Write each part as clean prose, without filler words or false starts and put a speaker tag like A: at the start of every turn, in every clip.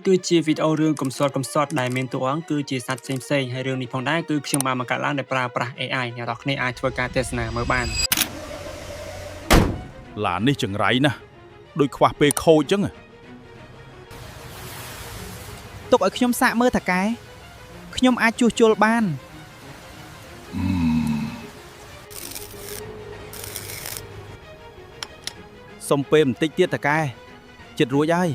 A: គឺជាវីដេអូរឿងកំសត់ដែលមានតួអង្គគឺជាសត្វផ្សេងៗហើយរឿងនេះផងដែរគឺខ្ញុំបានបង្កើតឡើងដោយប្រើប្រាស់ AI អ្នកនរគ្នាអាចធ្វើការទស្សនាមើលបាន
B: ឡាននេះចង្រៃណាស់ដូចខ្វះពេលខូចចឹងទ
C: ុកឲ្យខ្ញុំសាកមើលតាកែខ្ញុំអាចជួសជុលបានស
B: ុំពេលបន្តិចទៀតតាកែចិត្តរួចហើ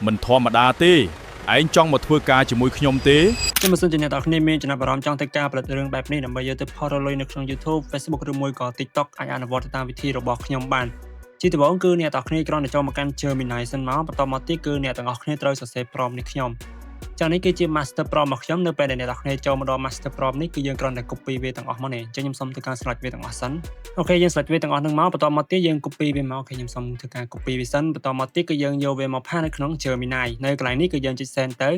B: យមិនធម្មតាទេឯងចង់មកធ្វើការជាមួយខ្ញុំទេ
A: ខ្ញុំមិនសនជាអ្នកនរគ្នាមានចំណាប់អារម្មណ៍ចង់ធ្វើការផលិតរឿងបែបនេះដើម្បីយកទៅផុសរលុយនៅក្នុង YouTube Facebook ឬមួយក៏ TikTok អាចអនុវត្តតាមវិធីរបស់ខ្ញុំបានជាដំបូងគឺអ្នកនរគ្នាគ្រាន់តែចូលមកកាន់ Gemini សិនមកបន្តមកទៀតគឺអ្នកទាំងអស់គ្នាត្រូវសរសេរ prompt នេះខ្ញុំចឹងនេះគឺជា master prompt របស់ខ្ញុំនៅពេលដែលអ្នកនរគ្នាចូលមកដល់ master prompt នេះគឺយើងគ្រាន់តែ copy វាទាំងអស់មកនេះអញ្ចឹងខ្ញុំសុំធ្វើការ select វាទាំងអស់សិនអូខេយើង select វាទាំងអស់នឹងមកបន្តមកទៀតយើង copy វាមកអូខេខ្ញុំសុំធ្វើការ copy វាសិនបន្តមកទៀតគឺយើងយកវាមកផាសនៅក្នុង Gemini នៅកន្លែងនេះគឺយើងចុច send ទៅ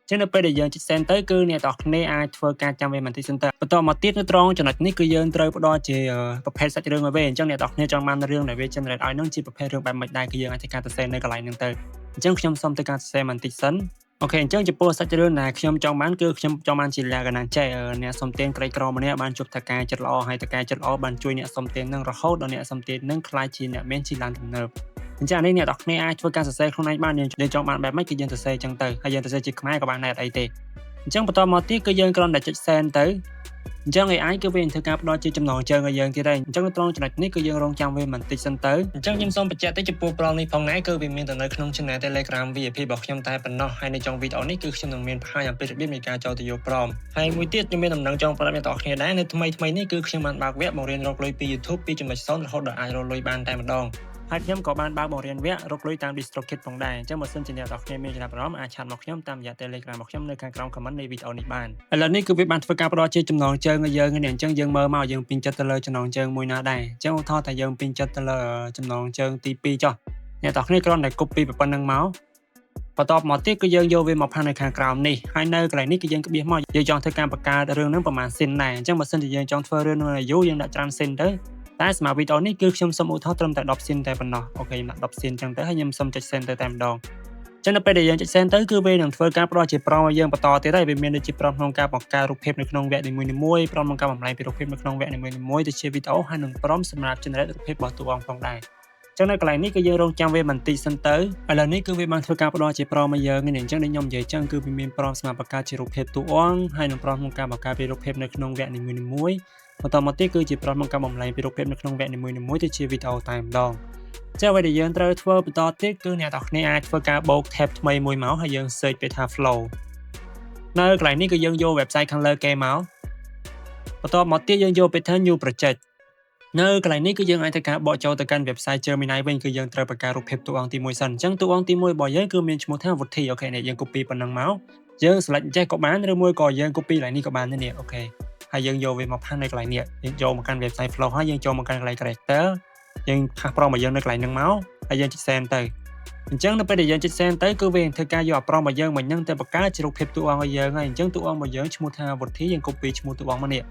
A: ចឹងនៅពេលដែលយើងចុច send ទៅគឺអ្នកទាំងអស់គ្នាអាចធ្វើការចាំវាបន្តិចសិនទៅបន្តមកទៀតនៅត្រង់ចំណុចនេះគឺយើងត្រូវផ្ដល់ជាប្រភេទសាច់រឿងឲ្យវាអញ្ចឹងអ្នកទាំងអស់គ្នាចង់បានរឿងដែលវា generate ឲ្យនឹងជាប្រភេទរឿងបែបមិនដែរគឺយើងអាចធ្វើការសរសេរនៅកន្លែងហ្នឹងទៅអញ្ចឹងខ្ញុំសុំធ្វើការសរសេរបន្តិចសិនអូខេអញ្ចឹងចំពោះសាច់រឿងដែលខ្ញុំចង់បានគឺខ្ញុំចង់បានជាលក្ខណៈចេះអ្នកសុំទានក្រីក្រម្នាក់បានជួបតាកែចិត្តល្អហើយតាកែចិត្តល្អបានជួយអ្នកសុំទាននឹងរហូតដល់អ្នកសុំទាននឹងខ្លាចជាអ្នកមានជីឡានទំនើបអញ្ចឹងនេះអ្នកទាំងគ្នាអាចធ្វើការសរសេរខ្លួនឯងបានយើងចង់បានបែបម៉េចគឺយើងសរសេរអញ្ចឹងទៅហើយយើងសរសេរជាខ្មែរក៏បានដែរអត់អីទេអញ្ចឹងបន្តមកទៀតគឺយើងគ្រាន់តែចុច send ទៅអញ្ចឹង AI គឺវានឹងធ្វើការផ្ដល់ជាចំណងជើងឲ្យយើងទៀតហើយអញ្ចឹងនៅត្រង់ចំណុចនេះគឺយើងរងចាំវាបន្តិចសិនទៅអញ្ចឹងខ្ញុំសូមបញ្ជាក់ទៅចំពោះប្រងនេះផងដែរគឺវាមានទៅនៅក្នុង channel Telegram VIP របស់ខ្ញុំតែប៉ុណ្ណោះហើយនៅtrongវីដេអូនេះគឺខ្ញុំនឹងមានបង្ហាញអំពីរបៀបនៃការចូលទៅយកប្រមហើយមួយទៀតខ្ញុំមានដំណឹងចង់ប្រាប់អ្នកទាំងអស់គ្នាដែរនៅថ្មីនេះគឺខ្ញុំបានបើកវគ្គបង្រៀនរកលុយពី YouTube ពីចំណុច0រហូតដល់អាចរកលុយបានតែម្ដងហើយខ្ញុំក៏បានបើកបង្រៀនវគ្គរកលុយតាម DistroKid ផងដែរអញ្ចឹងបើសិនជាអ្នកទាំងអស់គ្នាមានចំណាប់អារម្មណ៍អាចឆាតមកខ្ញុំតាមរយៈ Telegram របស់ខ្ញុំនៅខាងក្រោម comment នៃវីដេអូនេះបានឥឡូវនេះគឺវាបានធ្វើការផ្ដល់ជាចំណងជើងឲ្យយើងនេះអញ្ចឹងយើងមើលមកយើងពេញចិត្តទៅលើចំណងជើងមួយណាដែរអញ្ចឹងឧទាហរណ៍ថាយើងពេញចិត្តទៅលើចំណងជើងទី2ចុះអ្នកទាំងអស់គ្នាគ្រាន់តែ copy ប៉ុណ្ណឹងមកបន្ទាប់មកទៀតគឺយើងយកវាមកផាសនៅខាងក្រោមនេះហើយនៅកន្លែងនេះគឺយើងក្បៀសមកយើងចង់ធ្វើការបង្កើតរឿងហ្នឹងប្រហែលស៊ីនដែរអញ្ចឹងបើសិនជាយើងចង់ធ្វើរឿងហ្នឹងយូរយើងដាក់ច្រើនស៊ីនទៅតែសម្រាប់វីដេអូនេះគឺខ្ញុំសូមឧទាហរណ៍ត្រឹមតែ10 scene តែប៉ុណ្ណោះអូខេដាក់10 scene ចឹងទៅហើយខ្ញុំសូមចុច send ទៅតែម្ដងចឹងនៅពេលដែលយើងចុច send ទៅគឺវានឹងធ្វើការផ្ដល់ជាpromptឲ្យយើងបន្តទៀតហើយវាមានដូចជា prompt ក្នុងការបង្កើតរូបភាពនៅក្នុងវគ្គនីមួយៗ prompt ក្នុងការបំលែងពីរូបភាពនៅក្នុងវគ្គនីមួយៗទៅជាវីដេអូហើយនឹង prompt សម្រាប់ generate រូបភាពរបស់តួអង្គផងដែរចឹងនៅកន្លែងនេះគឺយើងរងចាំវាបន្តិចសិនទៅឥឡូវនេះគឺវាបានធ្វើការផ្ដល់ជា prompt ឲ្យយើងនេះអញ្ចឹងដូចខ្ញុំនិយាយចឹងគឺវាមាន prompt សម្រាប់បង្កើតជារូបភាពតួអង្គហើយនឹង prompt ក្នុងការបង្កើតពីរូបភាពនៅក្នុងវគ្គនីមួយៗបន្តមកទៀតគឺជា prompt ក្នុងការបំលែងពីរូបភាពនៅក្នុងវគ្គនីមួយៗទៅជាវីដេអូតែម្ដងចាអ្វីដែលយើងត្រូវធ្វើបន្តទៀតគឺអ្នកទាំងគ្នាអាចធ្វើការបូក tab ថ្មីមួយមកហើយយើង search ពាក្យថា flow នៅកន្លែងនេះគឺយើងយក website ខាងលើគេមកបន្តមកទៀតយើងយកពាក្យថា new project នៅកន្លែងនេះគឺយើងអាចធ្វើការបកចូលទៅកាន់ website Gemini វិញគឺយើងត្រូវបង្កើតរូបភាពតួអង្គទី1សិនអញ្ចឹងតួអង្គទី1របស់យើងគឺមានឈ្មោះថា Wuthi អូខេនេះយើង copy ប៉ុណ្ណឹងមកយើង select ចេះក៏បានឬមួយក៏យើង copy កន្លែងនេះក៏បានដែរនេះអូខេហើយយើងយកវាមកផាសនៅកន្លែងនេះយើងចូលមកកាន់ website flow ហើយយើងចូលមកកាន់កន្លែង character យើងផាសpromptរបស់យើងនៅកន្លែងហ្នឹងមកហើយយើងចុច send ទៅអញ្ចឹងនៅពេលដែលយើងចុច send ទៅគឺវានឹងធ្វើការយក prompt របស់យើងមិញហ្នឹងទៅបង្កើតជារូបភាពតួអង្គឲ្យយើងហើយអញ្ចឹងតួអង្គរបស់យើងឈ្មោះថា Wuthi យើង copy ឈ្មោះតួអង្គមកនេះ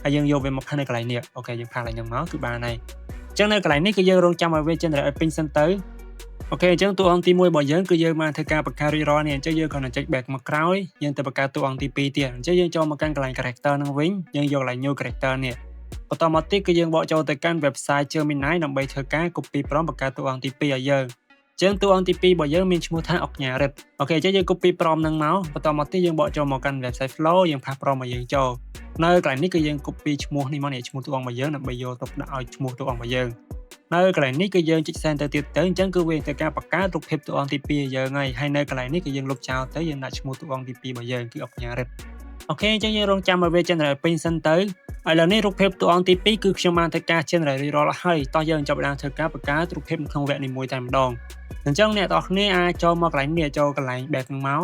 A: ហើយយើងយកវាមកផាសនៅកន្លែងនេះអូខេយើងផាសកន្លែងហ្នឹងមកគឺបានហើយអញ្ចឹងនៅកន្លែងនេះគឺយើងរងចាំឲ្យវា generate ឲ្យពេញសិនទៅអូខេអញ្ចឹងតួអង្គទី1របស់យើងគឺយើងបានធ្វើការបង្កើតរួចរាល់នេះអញ្ចឹងយើងគ្រាន់តែចុច back មកក្រោយយើងទៅបង្កើតតួអង្គទី2ទៀតអញ្ចឹងយើងចូលមកកាន់កន្លែង character ហ្នឹងវិញយើងយកកន្លែង new character នេះបន្តមកទៀតគឺយើងបកចូលទៅកាន់ website Gemini ដើម្បីធ្វើការ copy prompt បង្កើតតួអង្គទី2ឲ្យយើងអញ្ចឹងតួអង្គទី2របស់យើងមានឈ្មោះថាអុកញ៉ារិតអូខេអញ្ចឹងយើង copy prompt ហ្នឹងមកបន្តមកទៀតយើងបកចូលមកកាន់ website flow យើងផាស prompt របស់យើងចូលនៅកន្លែងនេះគឺយើង copy ឈ្មោះនេះមកនេះឈ្មោះតួអង្គរបស់យើងដើម្បីយកទៅដាក់ឲ្យឈ្មោះតួអង្គរបស់យើងនៅកន្លែងនេះគឺយើងចុច send ទៅទៀតទៅអញ្ចឹងគឺវាធ្វើការបង្កើតរូបភាពតួអង្គទី2ឲ្យយើងហើយនៅកន្លែងនេះគឺយើងលុបចោលទៅយើងដាក់ឈ្មោះតួអង្គទី2របស់យើងគឺអុកញ៉ារិតអូខេអញ្ចឹងយើងរងចាំឲ្យវា generate ពេញសិនទៅឥឡូវនេះរូបភាពតួអង្គទី2គឺខ្ញុំបានធ្វើការ generate រាល់ហើយតោះយើងចាប់ផ្ដើមធ្វើការបង្កើតរូបភាពក្នុងវគ្គនីមួយតែម្ដងអញ្ចឹងអ្នកទាំងអស់គ្នាអាចចូលមកកន្លែងនេះចូលកន្លែង back ហ្នឹងម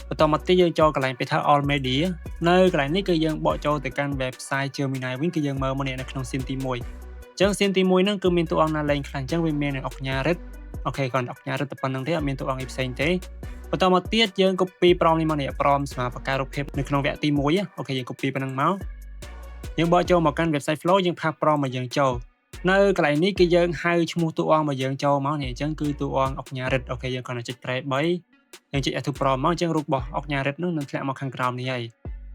A: កបន្តមកទៀតយើងចូលកន្លែងពាក្យថា all media នៅកន្លែងនេះគឺយើងបកចូលទៅកាន់ website Gemini វិញគឺយើងមើលមកនេះនៅក្នុង scene ទី1អញ្ចឹង scene ទី1ហ្នឹងគឺមានតួអង្គណាលេងខ្លះអញ្ចឹងវាមានអុកញ៉ារិតអូខេគាត់អុកញ៉ារិតតែប៉ុណ្្នឹងទេអត់មានតួអង្គឯផ្សេងទេបន្តមកទៀតយើង copy prompt នេះមកនេះ prompt សម្រាប់បង្កើតរូបភាពនៅក្នុងវគ្គទី1អូខេយើង copy ប៉ុណ្្នឹងមកយើងបកចូលមកកាន់ website flow យើងផាស prompt មកយើងចូល នៅកន្លែងនេះគឺយើងហៅឈ្មោះតួអង្គរបស់យើងចូលមកនេះអញ្ចឹងគឺតួអង្គអុកញ៉ារិទ្ធអូខេយើងគ្រាន់តែចុច trace 3យើងចុច add to prompt មកអញ្ចឹងរូបរបស់អុកញ៉ារិទ្ធនឹងធ្លាក់មកខាងក្រោមនេះហើ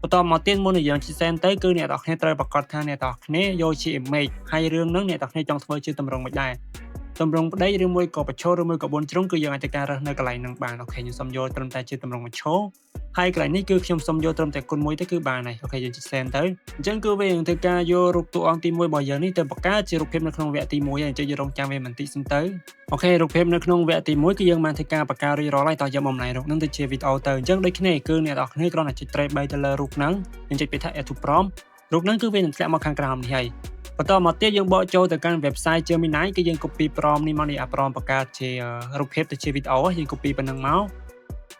A: យបន្តមកទៀតមុននឹងយើង send ទៅគឺអ្នកនរគ្នាត្រូវប្រកាសថាអ្នកនរគ្នាយកជា image ហើយរឿងហ្នឹងអ្នកនរគ្នាចង់ធ្វើជាតម្រងមិនដែរតម្រងប្តីឬមួយក៏បញ្ឈរឬមួយក៏4ជ្រុងគឺយើងអាចការរើសនៅកន្លែងហ្នឹងបានអូខេខ្ញុំសុំយកត្រឹមតែជាតម្រងបញ្ឈរហើយកន្លែងនេះគឺខ្ញុំសុំយកត្រឹមតែគុណមួយទៅគឺបានហើយអូខេយើងចុច send ទៅអញ្ចឹងគឺវានឹងធ្វើការយករូបតួអង្គទី1របស់យើងនេះទៅបង្កើតជារូបភាពនៅក្នុងវគ្គទី1ហើយអញ្ចឹងយើងរងចាំវាបន្តិចសិនទៅអូខេរូបភាពនៅក្នុងវគ្គទី1គឺយើងបានធ្វើការបង្កើតរួចរាល់ហើយតោះយកបំណែករូបហ្នឹងទៅជាវីដេអូទៅអញ្ចឹងដូចគ្នាគឺអ្នកនរគ្នាគ្រាន់តែចុច trace 3ទៅលើរូបហ្នឹងយើងចុចពាក្យថា add to prompt រូបហ្នឹងគឺវានឹងធ្លាក់មកខាងក្រោមនេះហើយបន្តមកទៀតយើងបកចូលទៅកាន់ website Gemini គឺយើង copy prompt នេះមកនេះអា prompt បង្កើតជារូបភាពទៅជាវីដេអូយើង copy ប៉ុណ្ណឹងមក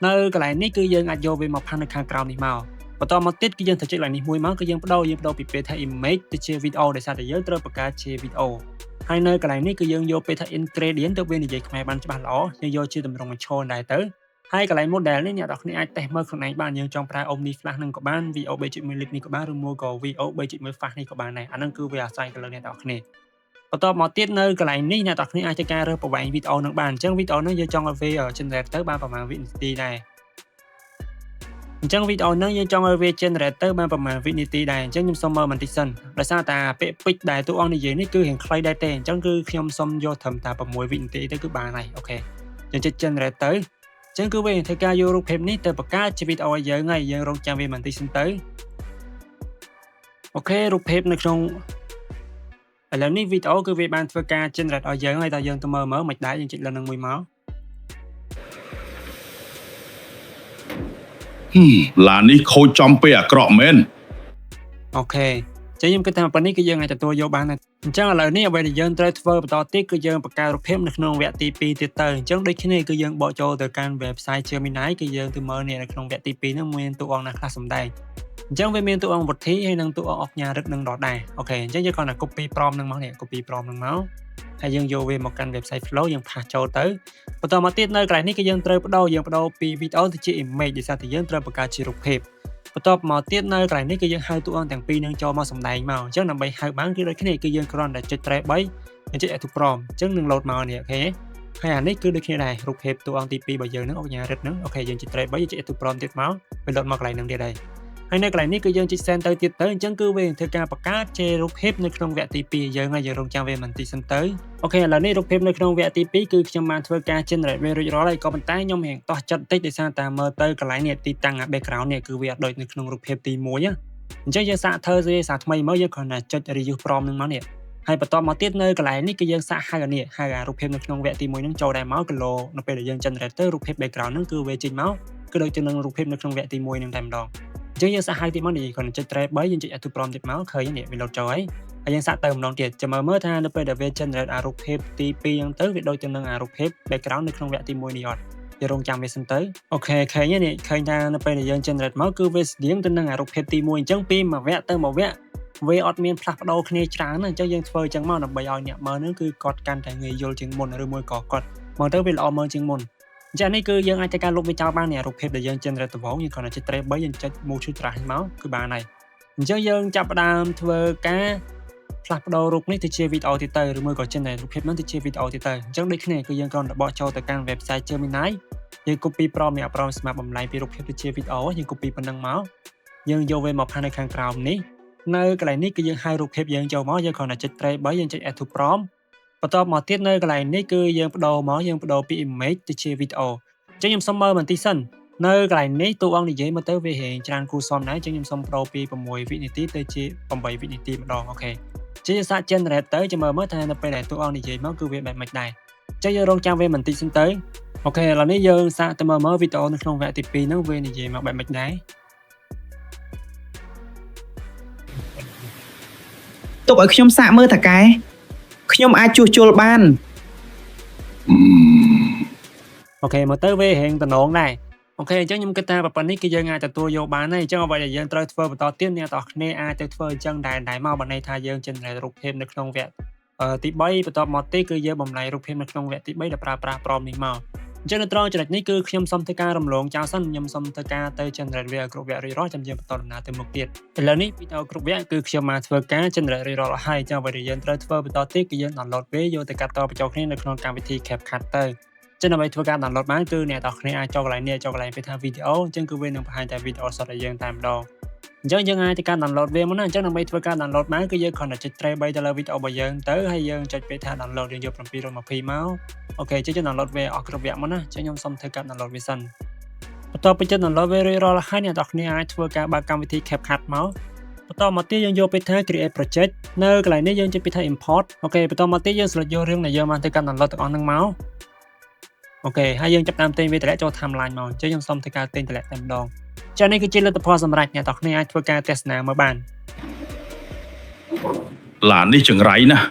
A: នៅកន្លែងនេះគឺយើងអាចយកវាមកផាន់នៅខាងក្រោមនេះមកបន្តមកទៀតគឺយើងទៅចុចកន្លែងនេះមួយមកគឺយើងបដូរពីពាក្យថា image ទៅជាវីដេអូដោយសារតែយើងត្រូវបង្កើតជាវីដេអូហើយនៅកន្លែងនេះគឺយើងយកពាក្យថា ingredient ទៅវានិយាយខ្មែរបានច្បាស់ល្អយើងយកជាតម្រងបញ្ឈរដែរទៅហើយកន្លែង model នេះអ្នកនរគ្នាអាចតេស្តមើលខ្លួនឯងបានយើងចង់ប្រើ Omni Flash នឹងក៏បាន VO 3.1 lít នេះក៏បានឬមួយក៏ VO 3.1 fast នេះក៏បានដែរអាហ្នឹងគឺវាអាស្រ័យទៅលើអ្នកនរគ្នាបន្តមកទៀតនៅកន្លែងនេះអ្នកនរគ្នាអាចធ្វើការរើសប្រវែងវីដេអូនឹងបានអញ្ចឹងវីដេអូហ្នឹងយើងចង់ឲ្យវា generate ទៅបានប្រហែលវិនាទីដែរអញ្ចឹងវីដេអូហ្នឹងយើងចង់ឲ្យវា generate ទៅបានប្រហែលវិនាទីដែរអញ្ចឹងខ្ញុំសុំមើលបន្តិចសិនដោយសារតែពាក្យពេចន៍ដែលតួអង្គនិយាយនេះគឺរៀងខ្លីដែរទេអញ្ចឹងគឺខ្ញុំសុំយកត្រឹមតែ6វិនាទីទៅគឺបានហើយអូខេយើងចុច generate ទៅអញ្ចឹងគឺវាធ្វើការយករូបភាពនេះទៅបង្កើតជាវីដេអូឲ្យយើងហើយយើងរងចាំវាបន្តិចសិនទៅអូខេរូបភាពនៅក្នុងឥឡូវនេះវីដេអូគឺវាបានធ្វើការ generate ឲ្យយើងហើយតើយើងទៅមើលមិនដែរយើងចុចលើនឹងមួយមកឡ
D: ាននេះខូចចំពេលអាក្រក់មែនអ
A: ូខេចឹងខ្ញុំគិតថាប៉ុណ្នេះគឺយើងអាចទទួលយកបានហើយអញ្ចឹងឥឡូវនេះអ្វីដែលយើងត្រូវធ្វើបន្តទៀតគឺយើងបង្កើតរូបភាពនៅក្នុងវគ្គទី2ទៀតទៅអញ្ចឹងដូចគ្នាគឺយើងបកចូលទៅកាន់ website Gemini គឺយើងទៅមើលនៅក្នុងវគ្គទី2ហ្នឹងមានតួអង្គណាខ្លះសម្ដែងអញ្ចឹងវាមានតួអង្គវុធីហើយនិងតួអង្គអុកញ៉ារិទ្ធនឹងដដែលអូខេអញ្ចឹងយើងគ្រាន់តែ copy prompt ហ្នឹងមកនេះ copy prompt ហ្នឹងមកហើយយើងយកវាមកកាន់ website flow យើងផាសចូលទៅបន្តមកទៀតនៅកន្លែងនេះគឺយើងត្រូវបដូរពីវីដេអូទៅជា image ដោយសារតែយើងត្រូវបង្កើតជារូបភាពបន្តមកទៀតនៅកន្លែងនេះគឺយើងហៅតួអង្គទាំងពីរនឹងចូលមកសម្ដែងមកអញ្ចឹងដើម្បីហៅបានគឺដូចគ្នាគឺយើងគ្រាន់តែចុច trace 3យើងចុច add to prompt អញ្ចឹងនឹង load មកនេះអូខេហើយអានេះគឺដូចគ្នាដែររូបភាពតួអង្គទី2របស់យើងហ្នឹងអុកញ៉ារិទ្ធហ្នឹងអូខេយើងចុច trace 3យើងចុច add to prompt ទៀតមកវា load មកកន្លែងហ្នឹងទៀតហើយហើយនៅកន្លែងនេះគឺយើងចុច send ទៅទៀតទៅអញ្ចឹងគឺវាធ្វើការបង្កើតជារូបភាពនៅក្នុងវគ្គទី2យើងហើយយើងរងចាំវាបន្តិចសិនទៅអូខេឥឡូវនេះរូបភាពនៅក្នុងវគ្គទី2គឺខ្ញុំបានធ្វើការ generate វារួចរាល់ហើយក៏ប៉ុន្តែខ្ញុំរៀងតោះចិត្តតិចដោយសារតែមើលទៅកន្លែងនេះទីតាំង background នេះគឺវាអត់ដូចនៅក្នុងរូបភាពទី1អញ្ចឹងយើងសាកធ្វើវាសាថ្មីមកយើងគ្រាន់តែចុច reuse prompt នឹងមកនេះហើយបន្តមកទៀតនៅកន្លែងនេះគឺយើងសាកហៅអានេះហៅអារូបភាពនៅក្នុងវគ្គទី1ហ្នឹងចូលដែរមកគីឡូនៅពេលដែលយើង generate ទៅរូបភាព background ហ្នឹងគឺវាចេញមកគឺដូចជានឹងរូបភាពនៅក្នុងវគ្គទី1ហ្នឹងតែម្ដងអញ្ចឹងយើងសាកហៅទៀតមកនេះគ្រាន់តែចុច trace 3យើងចុច add to prompt ទៀតមកឃើញនេះវា load ចូលហើយយើងសាកទៅម្ដងទៀតចាំមើលថានៅពេលដែលវា generate អារូបភាពទី2ហ្នឹងទៅវាដូចទៅនឹងអារូបភាព background នៅក្នុងវគ្គទី1នេះអត់យើងរងចាំវាសិនទៅអូខេឃើញនេះឃើញថានៅពេលដែលយើង generate មកគឺវាស្តៀងទៅនឹងអារូបភាពទី1អញ្ចឹងពីមួយវគ្គទៅមួយវគ្គវាអត់មានផ្លាស់ប្ដូរគ្នាច្រើនណាអញ្ចឹងយើងធ្វើអញ្ចឹងមកដើម្បីឲ្យអ្នកមើលហ្នឹងគឺគាត់កាន់តែងាយយល់ជាងមុនឬមួយក៏គាត់មើលទៅវាល្អមើលជាងមុនអញ្ចឹងនេះគឺយើងអាចធ្វើការលុបវាចោលបាននេះរូបភាពដែលយើង generate ដំបូងយើងគ្រាន់តែចុច trace 3យើងចុច move to trash មកគឺបានហើយអញ្ចឹងយើងចាប់ផ្ដើមធ្វើការផ្លាស់ប្ដូររូបនេះទៅជាវីដេអូទៀតទៅឬមួយក៏ generate រូបភាពហ្នឹងទៅជាវីដេអូទៀតទៅអញ្ចឹងដូចគ្នាគឺយើងគ្រាន់តែបកចូលទៅកាន់ website Gemini យើង copy prompt នេះ prompt ស្មាប់បំលែងពីរូបភាពទៅជាវីដេអូយើង copy ប៉ុណ្ណឹងមកយើងយកវាមកផានៅខាងក្រោមនេះនៅកន្លែងនេះគឺយើងហៅរូបភាពយើងចូលមកយើងគ្រាន់តែចុច trace 3យើងចុច add to prompt បន្តមកទៀតនៅកន្លែងនេះគឺយើងបដូរពី image ទៅជាវីដេអូអញ្ចឹងខ្ញុំសុំមើលបន្តិចសិននៅកន្លែងនេះតួអង្គនិយាយមកទៅវារៀងច្រើនគួរសមដែរអញ្ចឹងខ្ញុំសុំបដូរពី6វិនាទីទៅជា8វិនាទីម្ដងអូខេអញ្ចឹងយើងសាក generate ទៅចាំមើលថានៅពេលដែលតួអង្គនិយាយមកគឺវាបែបម៉េចដែរអញ្ចឹងយើងរងចាំវាបន្តិចសិនទៅអូខេឥឡូវនេះយើងសាកទៅមើលវីដេអូនៅក្នុងវគ្គទី2ហ្នឹងវានិយាយមកបែបម៉េចដែរ
C: ទុកឲ្យខ្ញុំសាកមើលតាកែខ្ញុំអាចជួសជុលបាន
A: អូខេមកទៅវារៀងតំណងដែរអូខេអញ្ចឹងខ្ញុំគិតថាប៉ុណ្ណេះគឺយើងអាចទទួលយកបានហើយអញ្ចឹងអ្វីដែលយើងត្រូវធ្វើបន្តទៀតអ្នកទាំងអស់គ្នាអាចទៅធ្វើអញ្ចឹងដែរមកបើន័យថាយើង generate រូបភាពនៅក្នុងវគ្គទី3បន្តមកទៀតគឺយើងបំលែងរូបភាពនៅក្នុងវគ្គទី3ដែលប្រើប្រាស់ prompt នេះមក ចឹងនៅត្រង់ចំណុចនេះគឺខ្ញុំសូមធ្វើការរំលងចោលសិនខ្ញុំសូមធ្វើការទៅ generate វាគ្រប់វគ្គរួចរាល់ចាំយើងបន្តដំណើរទៅមុខទៀតឥឡូវនេះវីដេអូគ្រប់វគ្គគឺខ្ញុំបានធ្វើការ generate រួចរាល់ហើយចាំអ្វីដែលយើងត្រូវធ្វើបន្តទៀតគឺយើង download វាយកទៅកាត់តបញ្ចូលគ្នានៅក្នុងកម្មវិធី CapCut ទៅចឹងដើម្បីធ្វើការ download បានគឺអ្នកទាំងគ្នាអាចចូលកន្លែងនេះចូលកន្លែងពេលថា video ចឹងគឺវានឹងបង្ហាញតែ video សុទ្ធឲ្យយើងតែម្ដងអញ្ចឹងយើងអាចទៅការ download វាមកណាអញ្ចឹងដើម្បីធ្វើការ download បានគឺយើងគ្រាន់តែចុច tray 3ទៅលើ video របស់យើងទៅហើយយើងចុចពេលថា download យើងយក720មកអូខេចុច download វាអស់គ្រប់វគ្គមកណាចឹងខ្ញុំសូមធ្វើការ download វាសិនបន្ទាប់ពីចុច download វារួចរាល់ហើយអ្នកទាំងគ្នាអាចធ្វើការបើកកម្មវិធី CapCut មកបន្តមកទៀតយើងយកពេលថា create project នៅកន្លែងនេះយើងចុចពេលថា import អូខេបន្តមកទៀតយើង select យករឿងដែលយើងបានធ្វើការ download ទាំងអស់ហ្នឹងមកអូខេហើយយើងចាប់តាមទិញវាតម្លាក់ចូល timeline មកអញ្ចឹងខ្ញុំសូមធ្វើការទិញតម្លាក់តែម្ដងចានេះគឺជាលទ្ធផលសម្រាប់អ្នកទាំងគ្នាអាចធ្វើការទស្សនាមើលបាន
D: ឡាននេះចង្រៃណាស់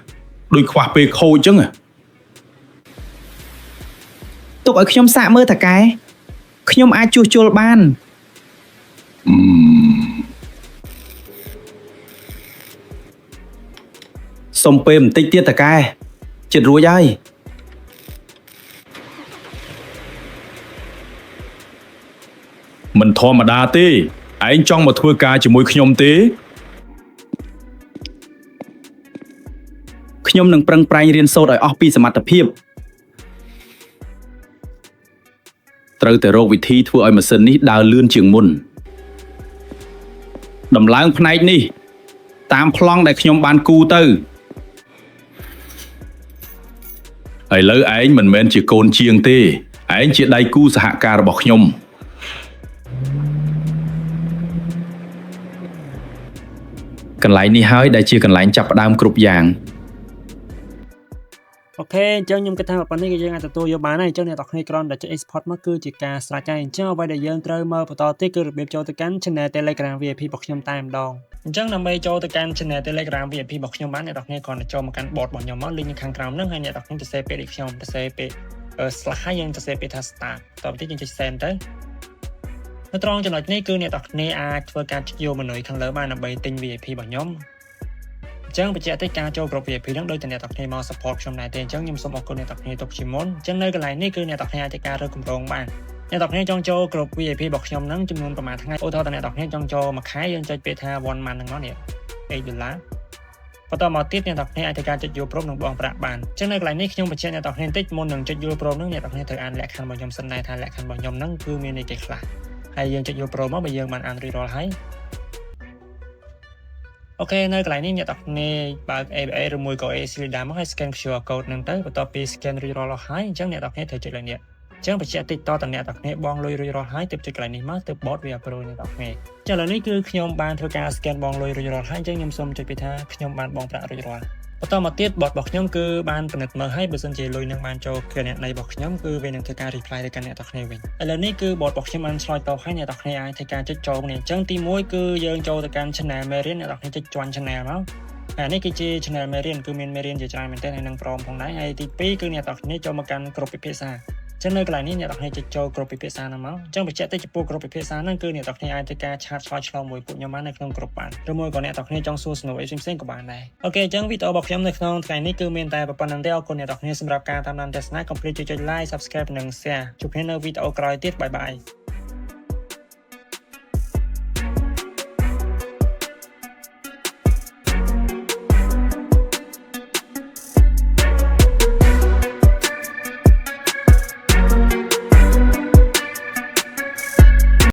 D: ដូចខ្វះពេលខូចចឹង
C: ទុកឲ្យខ្ញុំសាកមើលតាកែខ្ញុំអាចជួសជុលបាន
B: សុំពេលបន្តិចទៀតតាកែចិត្តរួចហើយ
D: មិនធម្មតាទេឯងចង់មកធ្វើការជាមួយខ្ញុំទេ
B: ខ្ញុំនឹងប្រឹងប្រែងរៀនសូត្រឲ្យអស់ពីសមត្ថភាពត្រូវតែរកវិធីធ្វើឲ្យម៉ាស៊ីននេះដើរលឿនជាងមុនដំឡើងផ្នែកនេះតាមប្លង់ដែលខ្ញុំបានគូរទៅ
D: ឥឡូវឯងមិនមែនជាកូនជាងទេឯងជាដៃគូសហការរបស់ខ្ញុំ
B: កន្លែងនេះហើយដែលជាកន្លែងចាប់ផ្ដើមគ្រប់យ៉ាង
A: អូខេអញ្ចឹងខ្ញុំគិតថាប៉ុណ្នេះគឺយើងអាចទទួលយកបានហើយអញ្ចឹងអ្នកទាំងគ្នាគ្រាន់តែចុច export មកគឺជាការស្រេចហើយអញ្ចឹងអ្វីដែលយើងត្រូវមើលបន្តទៀតគឺរបៀបចូលទៅកាន់ channel Telegram VIP របស់ខ្ញុំតែម្ដងអញ្ចឹងដើម្បីចូលទៅកាន់ channel Telegram VIP របស់ខ្ញុំបានអ្នកទាំងគ្នាគ្រាន់តែចូលមកកាន់ bot របស់ខ្ញុំមក link នៅខាងក្រោមហ្នឹងហើយអ្នកទាំងគ្នាទៅ save ពេលដូចខ្ញុំទៅ save ពេល slash ហើយយើងទៅ save ពេលថា start តទៅទៀតយើងចុច send ទៅនៅត្រង់ចំណុចនេះគឺអ្នកទាំងគ្នាអាចធ្វើការចុចយក menu ខាងលើបានដើម្បីទិញ VIP របស់ខ្ញុំអញ្ចឹងបញ្ជាក់តិចការចូលក្រុម VIP ហ្នឹងដោយតែអ្នកទាំងគ្នាមក support ខ្ញុំដែរទេអញ្ចឹងខ្ញុំសូមអរគុណអ្នកទាំងគ្នាទុកជាមុនអញ្ចឹងនៅកន្លែងនេះគឺអ្នកទាំងគ្នាអាចធ្វើការរើសគម្រោងបានអ្នកទាំងគ្នាចង់ចូលក្រុម VIP របស់ខ្ញុំហ្នឹងចំនួនប្រហែលថ្ងៃឧទាហរណ៍តែអ្នកទាំងគ្នាចង់ចូលមួយខែយើងចុចពាក្យថា one month ហ្នឹងមកនេះ$8បន្តមកទៀតអ្នកទាំងគ្នាអាចធ្វើការចុចយល់ព្រមនឹងបងប្រាក់បានអញ្ចឹងនៅកន្លែងនេះខ្ញុំបញ្ជាក់អ្នកទាំងគ្នាបន្តិចមុននឹងចុចយល់ព្រមហ្នឹងអ្នកទាំងគ្នាត្រូវអានលក្ខខណ្ឌរបស់ខ្ញុំសិនដែរថាលក្ខខណ្ឌរបស់ខ្ញុំហ្នឹងគឺមានន័យគេខ្លះហើយយើងចុចយល់ព្រមមកបើយើងបានអានរួចរាល់ហើយអូខេនៅកន្លែងនេះអ្នកទាំងគ្នាបើក ABA ឬមួយក៏ ACLIDA មកហើយ scan QR code ហ្នឹងទៅបន្ទាប់ពី scan រួចរាល់ហើយអញ្ចឹងអ្នកទាំងគ្នាត្រូវចុចលើនេះអញ្ចឹងបញ្ជាក់តិចតអ្នកទាំងគ្នាបងលុយរួចរាល់ហើយទើបចុចកន្លែងនេះមកទើប bot វា approve អ្នកទាំងគ្នាចាឥឡូវនេះគឺខ្ញុំបានធ្វើការ scan បងលុយរួចរាល់ហើយអញ្ចឹងខ្ញុំសូមចុចពីថាខ្ញុំបានបងប្រាក់រួចរាល់បន្តមកទៀត bot របស់ខ្ញុំគឺបានពិនិត្យមើលហើយបើសិនជាលុយនឹងបានចូលគណនីរបស់ខ្ញុំគឺវានឹងធ្វើការ reply ទៅកាន់អ្នកទាំងគ្នាវិញឥឡូវនេះគឺ bot របស់ខ្ញុំបានឆ្លើយតបហើយអ្នកទាំងគ្នាអាចធ្វើការចុចចូលគ្នាអញ្ចឹងទី1គឺយើងចូលទៅកាន់ channel Marian អ្នកទាំងគ្នាចុច join channel មកហើយនេះគឺជា channel Marian គឺមាន Marian ជាច្រើនមែនទែនហើយនឹងព្រមផងដែរហើយទី2គឺអ្នកទាំងគ្នាចូលមកកាន់ក្រុមពិភាក្សាអញ្ចឹងនៅកន្លែងនេះអ្នកទាំងគ្នាចុចចូលក្រុមពិភាក្សាហ្នឹងមកអញ្ចឹងបញ្ជាក់ទៅចំពោះក្រុមពិភាក្សាហ្នឹងគឺអ្នកទាំងគ្នាអាចធ្វើការឆាតឆ្លើយឆ្លងមួយពួកខ្ញុំបាននៅក្នុងក្រុមបានឬមួយក៏អ្នកទាំងគ្នាចង់សួរសំណួរអីផ្សេងៗក៏បានដែរអូខេអញ្ចឹងវីដេអូរបស់ខ្ញុំនៅក្នុងថ្ងៃនេះគឺមានតែប៉ុណ្្នឹងទេអរគុណអ្នកទាំងគ្នាសម្រាប់ការតាមដានទស្សនាកុំភ្លេចចុច like subscribe និង share ជួបគ្នានៅវីដេអូក្រោយទៀតបាយបាយ